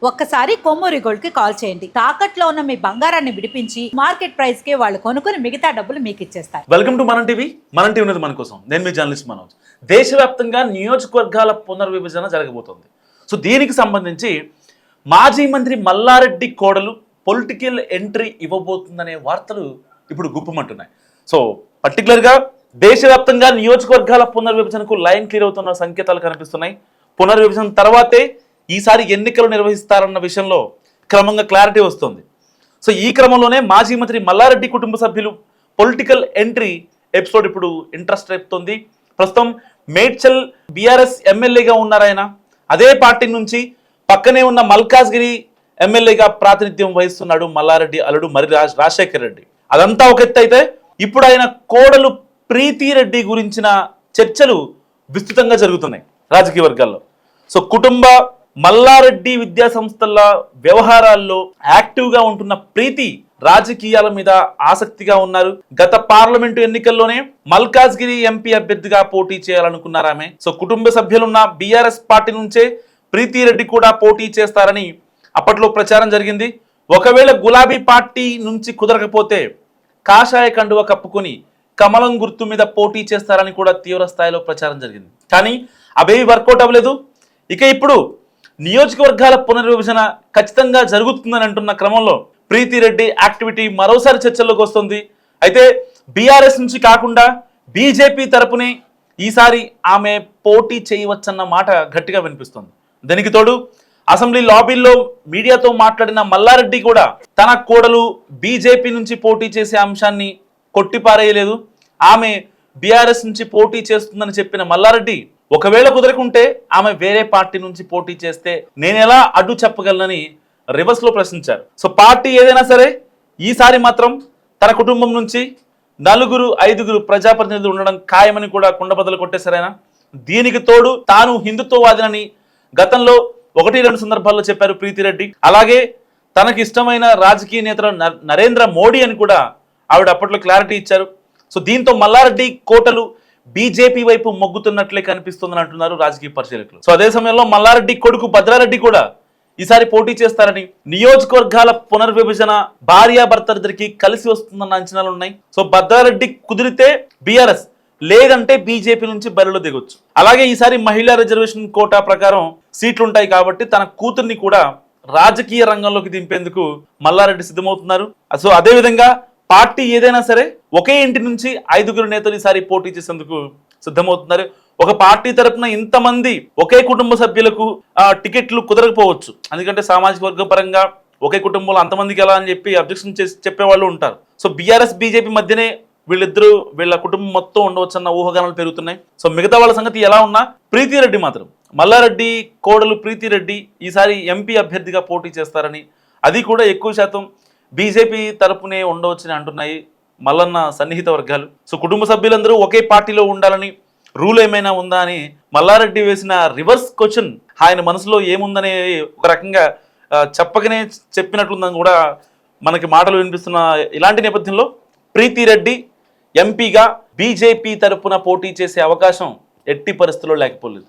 ఒక్కసారి కొమ్మూరి గోల్డ్ కి కాల్ చేయండి. తాకట్లో ఉన్న మీ బంగారాన్ని విడిపించి మార్కెట్ ప్రైస్ కి వాళ్ళు కొనుక్కుని మిగతా డబ్బులు మీకు ఇచ్చేస్తారు. వెల్కమ్ టు మనం టీవీ. మనం టీవీ ఉన్నది మన కోసం. నేను మీ జర్నలిస్ట్ మనోజ్. దేశవ్యాప్తంగా నియోజకవర్గాల పునర్విభజన జరగబోతోంది. సో దీనికి సంబంధించి మాజీ మంత్రి మల్లారెడ్డి కోడలు పొలిటికల్ ఎంట్రీ ఇవ్వబోతుందనే వార్తలు ఇప్పుడు గుప్పమంటున్నాయి. సో పర్టికులర్గా దేశవ్యాప్తంగా నియోజకవర్గాల పునర్విభజనకు లైన్ క్లియర్ అవుతున్న సంకేతాలు కనిపిస్తున్నాయి. పునర్విభజన తర్వాతే ఈసారి ఎన్నికలు నిర్వహిస్తారన్న విషయంలో క్రమంగా క్లారిటీ వస్తుంది. సో ఈ క్రమంలోనే మాజీ మంత్రి మల్లారెడ్డి కుటుంబ సభ్యులు పొలిటికల్ ఎంట్రీ ఎపిసోడ్ ఇప్పుడు ఇంట్రెస్ట్ రేపుతోంది. ప్రస్తుతం మేడ్చల్ బీఆర్ఎస్ ఎమ్మెల్యేగా ఉన్నారాయన. అదే పార్టీ నుంచి పక్కనే ఉన్న మల్కాజ్గిరి ఎమ్మెల్యేగా ప్రాతినిధ్యం వహిస్తున్నాడు మల్లారెడ్డి అల్లుడు మరి రాజశేఖర్ రెడ్డి. అదంతా ఒక ఎత్తు అయితే ఇప్పుడు ఆయన కోడలు ప్రీతి రెడ్డి గురించిన చర్చలు విస్తృతంగా జరుగుతున్నాయి రాజకీయ వర్గాల్లో. సో కుటుంబ మల్లారెడ్డి విద్యా సంస్థల వ్యవహారాల్లో యాక్టివ్గా ఉంటున్న ప్రీతి రాజకీయాల మీద ఆసక్తిగా ఉన్నారు. గత పార్లమెంటు ఎన్నికల్లోనే మల్కాజ్గిరి ఎంపీ అభ్యర్థిగా పోటీ చేయాలనుకున్నారు ఆమె. సో కుటుంబ సభ్యులున్న బీఆర్ఎస్ పార్టీ నుంచే ప్రీతి రెడ్డి కూడా పోటీ చేస్తారని అప్పట్లో ప్రచారం జరిగింది. ఒకవేళ గులాబీ పార్టీ నుంచి కుదరకపోతే కాషాయ కండువ కప్పుకొని కమలం గుర్తు మీద పోటీ చేస్తారని కూడా తీవ్ర స్థాయిలో ప్రచారం జరిగింది. కానీ అవేవి వర్కౌట్ అవ్వలేదు. ఇక ఇప్పుడు నియోజకవర్గాల పునర్విభజన ఖచ్చితంగా జరుగుతుందని అంటున్న క్రమంలో ప్రీతి రెడ్డి యాక్టివిటీ మరోసారి చర్చల్లోకి వస్తుంది. అయితే బీఆర్ఎస్ నుంచి కాకుండా బీజేపీ తరపునే ఈసారి ఆమె పోటీ చేయవచ్చన్న మాట గట్టిగా వినిపిస్తుంది. దానికి తోడు అసెంబ్లీ లాబీల్లో మీడియాతో మాట్లాడిన మల్లారెడ్డి కూడా తన కోడలు బీజేపీ నుంచి పోటీ చేసే అంశాన్ని కొట్టిపారేయలేదు. ఆమె బీఆర్ఎస్ నుంచి పోటీ చేస్తుందని చెప్పిన మల్లారెడ్డి ఒకవేళ కుదరకుంటే ఆమె వేరే పార్టీ నుంచి పోటీ చేస్తే నేనెలా అడ్డు చెప్పగలనని రివర్స్ లో ప్రశ్నించారు. సో పార్టీ ఏదైనా సరే ఈసారి మాత్రం తన కుటుంబం నుంచి 4-5 ప్రజాప్రతినిధులు ఉండడం ఖాయమని కూడా కుండబద్దలు కొట్టేశారైనా. దీనికి తోడు తాను హిందుత్వవాదినని గతంలో 1-2 సందర్భాల్లో చెప్పారు ప్రీతి రెడ్డి. అలాగే తనకి ఇష్టమైన రాజకీయ నేతలు నరేంద్ర మోడీ అని కూడా ఆవిడ అప్పట్లో క్లారిటీ ఇచ్చారు. సో దీంతో మల్లారెడ్డి కోటలు బీజేపీ వైపు మొగ్గుతున్నట్లే కనిపిస్తుందని అంటున్నారు రాజకీయ పరిశీలకులు. సో అదే సమయంలో మల్లారెడ్డి కొడుకు భద్రారెడ్డి కూడా ఈసారి పోటీ చేస్తారని, నియోజకవర్గాల పునర్విభజన భార్యాభర్తలిద్దరికి కలిసి వస్తుందన్న అంచనాలు ఉన్నాయి. సో భద్రారెడ్డి కుదిరితే బీఆర్ఎస్, లేదంటే బీజేపీ నుంచి బరిలో దిగొచ్చు. అలాగే ఈసారి మహిళా రిజర్వేషన్ కోటా ప్రకారం సీట్లుంటాయి కాబట్టి తన కూతుర్ని కూడా రాజకీయ రంగంలోకి దింపేందుకు మల్లారెడ్డి సిద్ధమవుతున్నారు. సో అదేవిధంగా పార్టీ ఏదైనా సరే ఒకే ఇంటి నుంచి 5 నేతలు ఈసారి పోటీ చేసేందుకు సిద్ధమవుతున్నారు. ఒక పార్టీ తరపున ఇంతమంది ఒకే కుటుంబ సభ్యులకు టికెట్లు కుదరకపోవచ్చు. ఎందుకంటే సామాజిక వర్గ పరంగా ఒకే కుటుంబంలో అంతమందికి ఎలా అని చెప్పి అబ్జెక్షన్ చేసి చెప్పేవాళ్ళు ఉంటారు. సో బీఆర్ఎస్ బీజేపీ మధ్యనే వీళ్ళ కుటుంబం మొత్తం ఉండవచ్చు అన్న ఊహాగానాలు పెరుగుతున్నాయి. సో మిగతా వాళ్ళ సంగతి ఎలా ఉన్నా ప్రీతి రెడ్డి మాత్రం, మల్లారెడ్డి కోడలు ప్రీతి రెడ్డి ఈసారి ఎంపీ అభ్యర్థిగా పోటీ చేస్తారని, అది కూడా ఎక్కువ శాతం బీజేపీ తరపునే ఉండవచ్చని అంటున్నాయి మల్లన్న సన్నిహిత వర్గాలు. సో కుటుంబ సభ్యులందరూ ఒకే పార్టీలో ఉండాలని రూల్ ఏమైనా ఉందా అని మల్లారెడ్డి వేసిన రివర్స్ క్వశ్చన్ ఆయన మనసులో ఏముందనే ఒక రకంగా చెప్పకనే చెప్పినట్లుందని కూడా మనకి మాటలు వినిపిస్తున్న ఇలాంటి నేపథ్యంలో ప్రీతి రెడ్డి ఎంపీగా బీజేపీ తరపున పోటీ చేసే అవకాశం ఎట్టి పరిస్థితుల్లో లేకపోలేదు.